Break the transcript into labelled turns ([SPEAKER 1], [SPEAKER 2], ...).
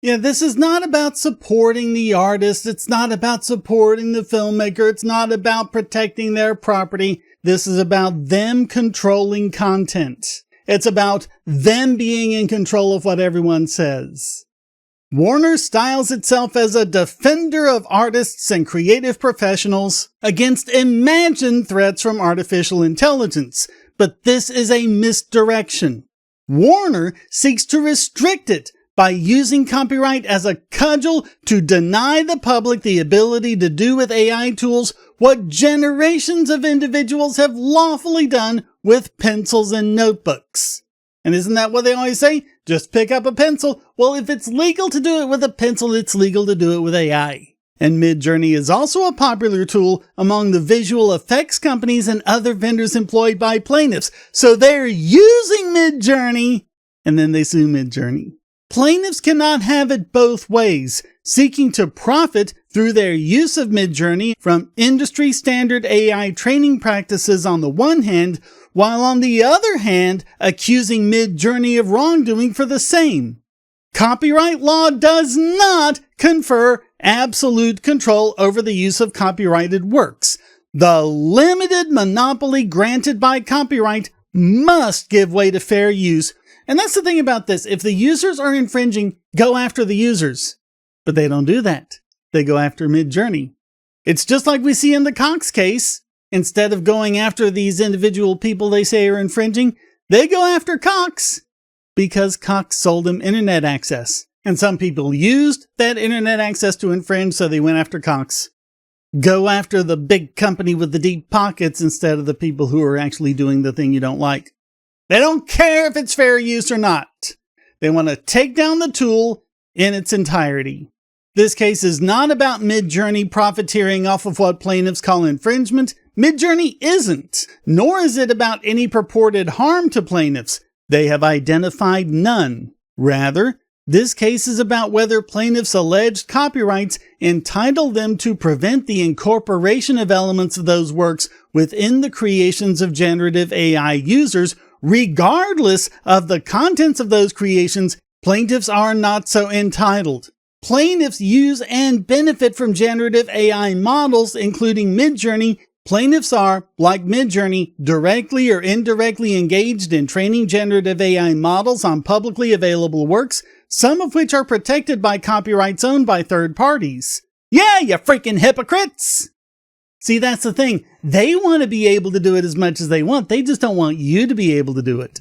[SPEAKER 1] Yeah, this is not about supporting the artist. It's not about supporting the filmmaker. It's not about protecting their property. This is about them controlling content. It's about them being in control of what everyone says. Warner styles itself as a defender of artists and creative professionals against imagined threats from artificial intelligence. But this is a misdirection. Warner seeks to restrict it by using copyright as a cudgel to deny the public the ability to do with AI tools what generations of individuals have lawfully done with pencils and notebooks. And isn't that what they always say? Just pick up a pencil. Well, if it's legal to do it with a pencil, it's legal to do it with AI. And Midjourney is also a popular tool among the visual effects companies and other vendors employed by plaintiffs. So they're using Midjourney, and then they sue Midjourney. Plaintiffs cannot have it both ways, seeking to profit through their use of Midjourney from industry standard AI training practices on the one hand, while on the other hand, accusing Midjourney of wrongdoing for the same. Copyright law does not confer absolute control over the use of copyrighted works. The limited monopoly granted by copyright must give way to fair use. And that's the thing about this. If the users are infringing, go after the users. But they don't do that. They go after Midjourney. It's just like we see in the Cox case. Instead of going after these individual people they say are infringing, they go after Cox because Cox sold them internet access. And some people used that internet access to infringe, so they went after Cox. Go after the big company with the deep pockets instead of the people who are actually doing the thing you don't like. They don't care if it's fair use or not. They want to take down the tool in its entirety. This case is not about Midjourney profiteering off of what plaintiffs call infringement. Midjourney isn't, nor is it about any purported harm to plaintiffs. They have identified none. Rather, this case is about whether plaintiffs' alleged copyrights entitle them to prevent the incorporation of elements of those works within the creations of generative AI users. Regardless of the contents of those creations, plaintiffs are not so entitled. Plaintiffs use and benefit from generative AI models, including Midjourney. Plaintiffs are, like Midjourney, directly or indirectly engaged in training generative AI models on publicly available works, some of which are protected by copyrights owned by third parties. Yeah, you freaking hypocrites! See, that's the thing. They want to be able to do it as much as they want. They just don't want you to be able to do it.